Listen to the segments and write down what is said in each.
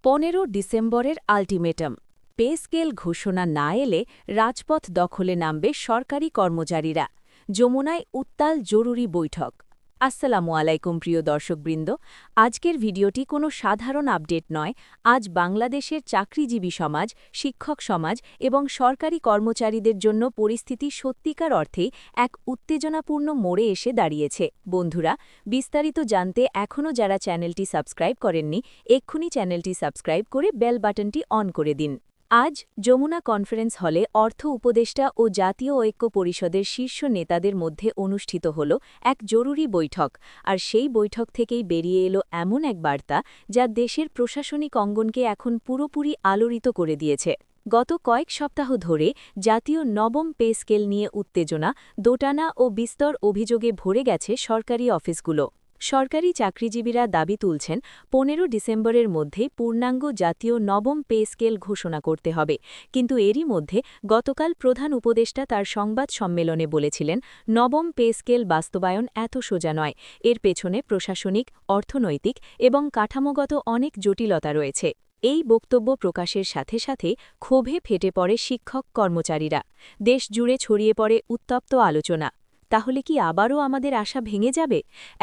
15 ডিসেম্বরের ultimatum pay scale ঘোষণা না এলে রাজপথ দখলে নামবে সরকারি কর্মচারীরা। যমুনায় উত্তাল জরুরি বৈঠক। আসসালামু আলাইকুম প্রিয় দর্শকবৃন্দ, আজকের ভিডিওটি কোনো সাধারণ আপডেট নয়। আজ বাংলাদেশের চাকরিজীবী সমাজ, শিক্ষক সমাজ এবং সরকারি কর্মচারীদের জন্য পরিস্থিতি সত্যিকার অর্থেই এক উত্তেজনাপূর্ণ মোড়ে এসে দাঁড়িয়েছে। বন্ধুরা, বিস্তারিত জানতে এখনও যারা চ্যানেলটি সাবস্ক্রাইব করেননি, এক্ষুনি চ্যানেলটি সাবস্ক্রাইব করে বেল বাটনটি অন করে দিন। আজ যমুনা কনফারেন্স হলে অর্থ উপদেষ্টা ও জাতীয় ঐক্য পরিষদের শীর্ষ নেতাদের মধ্যে অনুষ্ঠিত হল এক জরুরি বৈঠক। আর সেই বৈঠক থেকেই বেরিয়ে এলো এমন এক বার্তা যা দেশের প্রশাসনিক অঙ্গনকে এখন পুরোপুরি আলোড়িত করে দিয়েছে। গত কয়েক সপ্তাহ ধরে জাতীয় নবম পে স্কেল নিয়ে উত্তেজনা, দোটানা ও বিস্তর অভিযোগে ভরে গেছে সরকারি অফিসগুলো। সরকারি চাকরিজীবীরা দাবি তুলছেন 15 ডিসেম্বরের মধ্যেই পূর্ণাঙ্গ জাতীয় নবম পে স্কেল ঘোষণা করতে হবে। কিন্তু এরই মধ্যে গতকাল প্রধান উপদেষ্টা তার সংবাদ সম্মেলনে বলেছিলেন, নবম পে স্কেল বাস্তবায়ন এত সোজা নয়, এর পেছনে প্রশাসনিক, অর্থনৈতিক এবং কাঠামোগত অনেক জটিলতা রয়েছে। এই বক্তব্য প্রকাশের সাথে সাথে ক্ষোভে ফেটে পড়ে শিক্ষক কর্মচারীরা। দেশ জুড়ে ছড়িয়ে পড়ে উত্তপ্ত আলোচনা। তাহলে কি আবারও আমাদের আশা ভেঙে যাবে?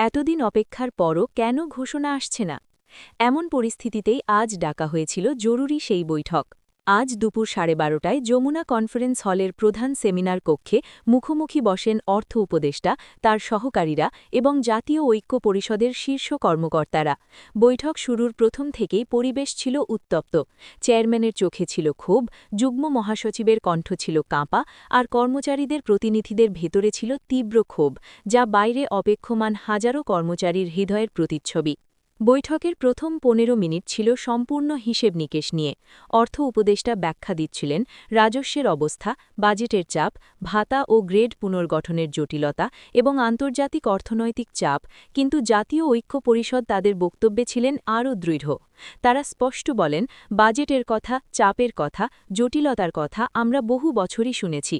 এতদিন অপেক্ষার পরও কেন ঘোষণা আসছে না? এমন পরিস্থিতিতেই আজ ডাকা হয়েছিল জরুরি সেই বৈঠক। আজ দুপুর 12:30টায় যমুনা কনফারেন্স হলের প্রধান সেমিনার কক্ষে মুখোমুখি বসেন অর্থ উপদেষ্টা, তার সহকারীরা এবং জাতীয় ঐক্য পরিষদের শীর্ষ কর্মকর্তারা। বৈঠক শুরুর প্রথম থেকেই পরিবেশ ছিল উত্তপ্ত। চেয়ারম্যানের চোখে ছিল ক্ষোভ, যুগ্ম মহাসচিবের কণ্ঠ ছিল কাঁপা, আর কর্মচারীদের প্রতিনিধিদের ভেতরে ছিল তীব্র ক্ষোভ, যা বাইরে অপেক্ষমান হাজারো কর্মচারীর হৃদয়ের প্রতিচ্ছবি। বৈঠকের প্রথম 15 মিনিট ছিল সম্পূর্ণ হিসেব নিকেশ নিয়ে। অর্থ উপদেষ্টা ব্যাখ্যা দিচ্ছিলেন রাজস্বের অবস্থা, বাজেটের চাপ, ভাতা ও গ্রেড পুনর্গঠনের জটিলতা এবং আন্তর্জাতিক অর্থনৈতিক চাপ। কিন্তু জাতীয় ঐক্য পরিষদ তাদের বক্তব্যে ছিলেন আরও দৃঢ়। তারা স্পষ্ট বলেন, বাজেটের কথা, চাপের কথা, জটিলতার কথা আমরা বহু বছরই শুনেছি।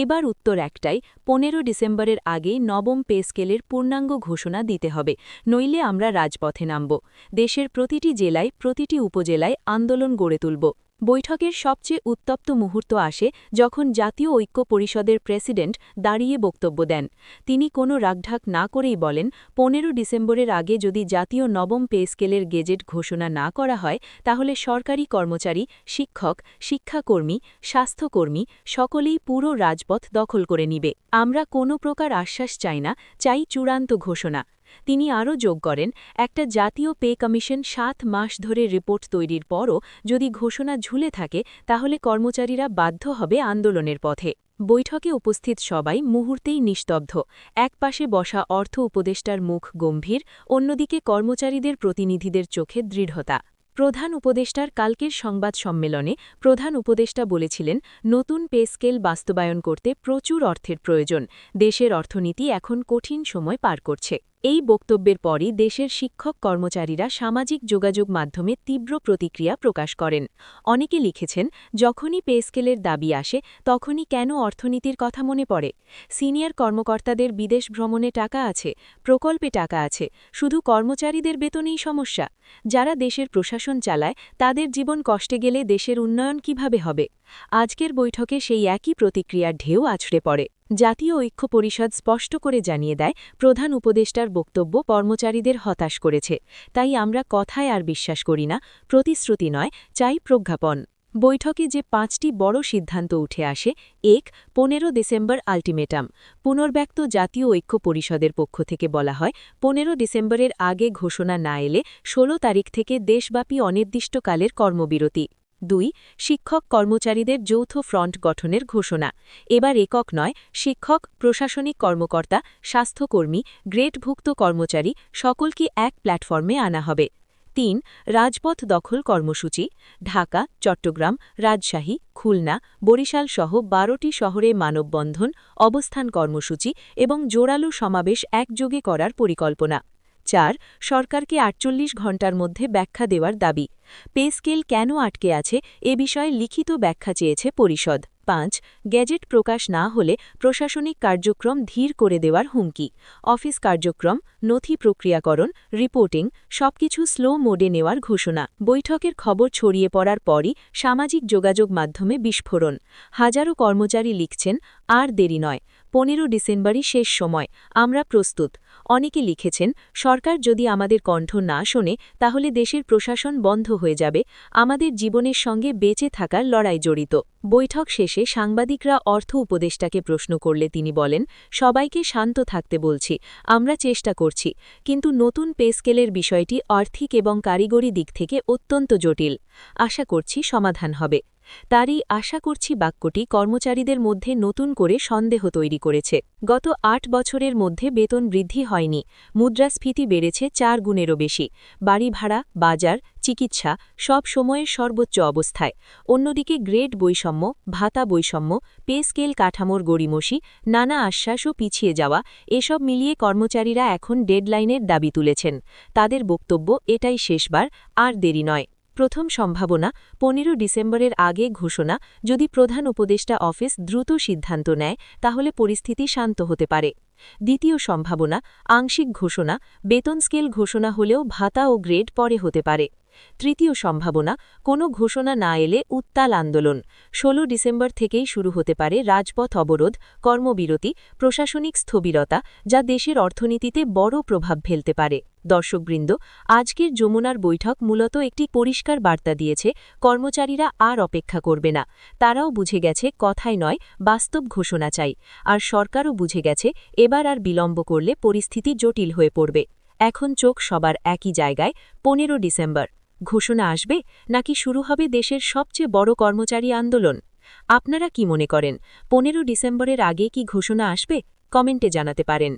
এবার উত্তর একটাই, 15 ডিসেম্বরের আগেই নবম পে স্কেলের পূর্ণাঙ্গ ঘোষণা দিতে হবে, নইলে আমরা রাজপথে নামব। দেশের প্রতিটি জেলায়, প্রতিটি উপজেলায় আন্দোলন গড়ে তুলব। বৈঠকের সবচেয়ে উত্তপ্ত মুহূর্ত আসে যখন জাতীয় ঐক্য পরিষদের প্রেসিডেন্ট দাঁড়িয়ে বক্তব্য দেন। তিনি কোনো রাগঢাক না করেই বলেন, 15 ডিসেম্বরের আগে যদি জাতীয় নবম পে স্কেলের গেজেট ঘোষণা না করা হয়, তাহলে সরকারি কর্মচারী, শিক্ষক, শিক্ষাকর্মী, স্বাস্থ্যকর্মী সকলেই পুরো রাজপথ দখল করে নিবে। আমরা কোনো প্রকার আশ্বাস চাই না, চাই চূড়ান্ত ঘোষণা। তিনি আরও যোগ করেন, একটা জাতীয় পে কমিশন 7 মাস ধরে রিপোর্ট তৈরির পরও যদি ঘোষণা ঝুলে থাকে, তাহলে কর্মচারীরা বাধ্য হবে আন্দোলনের পথে। বৈঠকে উপস্থিত সবাই মুহূর্তেই নিস্তব্ধ। একপাশে বসা অর্থ উপদেষ্টার মুখ গম্ভীর, অন্যদিকে কর্মচারীদের প্রতিনিধিদের চোখে দৃঢ়তা। প্রধান উপদেষ্টার কালকের সংবাদ সম্মেলনে প্রধান উপদেষ্টা বলেছিলেন, নতুন পে স্কেল বাস্তবায়ন করতে প্রচুর অর্থের প্রয়োজন। দেশের অর্থনীতি এখন কঠিন সময় পার করছে। এই বক্তব্যের পরই দেশের শিক্ষক কর্মচারীরা সামাজিক যোগাযোগ মাধ্যমে তীব্র প্রতিক্রিয়া প্রকাশ করেন। অনেকে লিখেছেন, যখনই পে স্কেলের দাবি আসে তখনই কেন অর্থনীতির কথা মনে পড়ে? সিনিয়র কর্মকর্তাদের বিদেশ ভ্রমণে টাকা আছে, প্রকল্পে টাকা আছে, শুধু কর্মচারীদের বেতনেই সমস্যা। যারা দেশের প্রশাসন চালায় তাদের জীবন কষ্টে গেলে দেশের উন্নয়ন কিভাবে হবে? আজকের বৈঠকে সেই একই প্রতিক্রিয়ার ঢেউ আছড়ে পড়ে। জাতীয় ঐক্য পরিষদ স্পষ্ট করে জানিয়ে দেয়, প্রধান উপদেষ্টার বক্তব্য কর্মচারীদের হতাশ করেছে। তাই আমরা কথায় আর বিশ্বাস করি না, প্রতিশ্রুতি নয়, চাই প্রজ্ঞাপন। বৈঠকে যে 5টি বড় সিদ্ধান্ত উঠে আসে। 1. 15 ডিসেম্বর আল্টিমেটাম। পুনর্ব্যক্ত জাতীয় ঐক্য পরিষদের পক্ষ থেকে বলা হয়, 15 ডিসেম্বরের আগে ঘোষণা না এলে 16 তারিখ থেকে দেশব্যাপী অনির্দিষ্টকালের কর্মবিরতি। 2. শিক্ষক কর্মচারীদের যৌথ ফ্রন্ট গঠনের ঘোষণা। এবার একক নয়, শিক্ষক, প্রশাসনিক কর্মকর্তা, স্বাস্থ্যকর্মী, গ্রেডভুক্ত কর্মচারী সকলকে এক প্ল্যাটফর্মে আনা হবে। 3. রাজপথ দখল কর্মসূচি। ঢাকা, চট্টগ্রাম, রাজশাহী, খুলনা, বরিশাল সহ 12টি শহরে মানববন্ধন, অবস্থান কর্মসূচি এবং জোরালো সমাবেশ একযোগে করার পরিকল্পনা। 4 সরকারকে 48 ঘণ্টার মধ্যে ব্যাখ্যা দেওয়ার দাবি পে স্কেল কেন আটকে আছে এ বিষয়ে লিখিত ব্যাখ্যা চেয়েছে পরিষদ 5 গ্যাজেট প্রকাশ না হলে প্রশাসনিক কার্যক্রম ধীর করে দেওয়ার হুমকি অফিস কার্যক্রম নথি প্রক্রিয়াকরণ রিপোর্টিং সবকিছু স্লো মোডে নেওয়ার ঘোষণা বৈঠকের খবর ছড়িয়ে পড়ার পরই সামাজিক যোগাযোগ মাধ্যমে বিস্ফোরণ হাজারো কর্মচারী লিখছেন আর দেরি নয় 15 ডিসেম্বরই শেষ সময় আমরা প্রস্তুত অনেকে লিখেছেন সরকার যদি আমাদের কণ্ঠ না শোনে তাহলে দেশের প্রশাসন বন্ধ হয়ে যাবে আমাদের জীবনের সঙ্গে বেঁচে থাকার লড়াই জড়িত বৈঠক শেষে সাংবাদিকরা অর্থ উপদেষ্টাকে প্রশ্ন করলে তিনি বলেন সবাইকে শান্ত থাকতে বলছি আমরা চেষ্টা করছি কিন্তু নতুন পে স্কেলের বিষয়টি আর্থিক এবং কারিগরি দিক থেকে অত্যন্ত জটিল আশা করছি সমাধান হবে তারই আশা করছি বাক্যটি কর্মচারীদের মধ্যে নতুন করে সন্দেহ তৈরি করেছে গত ৮ বছরের মধ্যে বেতন বৃদ্ধি হয়নি মুদ্রাস্ফীতি বেড়েছে ৪ গুণেরও বেশি বাড়ি ভাড়া বাজার চিকিৎসা সব সময়ের সর্বোচ্চ অবস্থায় অন্যদিকে গ্রেড বৈষম্য ভাতা বৈষম্য পে স্কেল কাঠামোর গড়িমসি নানা আশ্বাসও পিছিয়ে যাওয়া এসব মিলিয়ে কর্মচারীরা এখন ডেডলাইনের দাবি তুলেছেন তাদের বক্তব্য এটাই শেষবার আর দেরি নয় প্রথম সম্ভাবনা 15 ডিসেম্বরের আগে ঘোষণা যদি প্রধান উপদেষ্টা অফিস দ্রুত সিদ্ধান্ত নেয় তাহলে পরিস্থিতি শান্ত হতে পারে দ্বিতীয় সম্ভাবনা আংশিক ঘোষণা বেতন স্কেল ঘোষণা হলেও ভাতা ও গ্রেড পরে হতে পারে তৃতীয় সম্ভাবনা কোনো ঘোষণা না এলে উত্তাল আন্দোলন 16 ডিসেম্বর থেকেই শুরু হতে পারে রাজপথ অবরোধ কর্মবিরতি প্রশাসনিক স্থবিরতা যা দেশের অর্থনীতিতে বড় প্রভাব ফেলতে পারে দর্শকবৃন্দ আজকের যমুনার বৈঠক মূলত একটি পরিষ্কার বার্তা দিয়েছে কর্মচারীরা আর অপেক্ষা করবে না তারাও বুঝে গেছে কথাই নয় বাস্তব ঘোষণা চাই আর সরকারও বুঝে গেছে এবার আর বিলম্ব করলে পরিস্থিতি জটিল হয়ে পড়বে এখন চোখ সবার একই জায়গায় 15 ডিসেম্বর ঘোষণা আসবে নাকি শুরু হবে দেশের সবচেয়ে বড় কর্মচারী আন্দোলন আপনারা কি মনে করেন 15 ডিসেম্বরের আগে কি ঘোষণা আসবে কমেন্টে জানাতে পারেন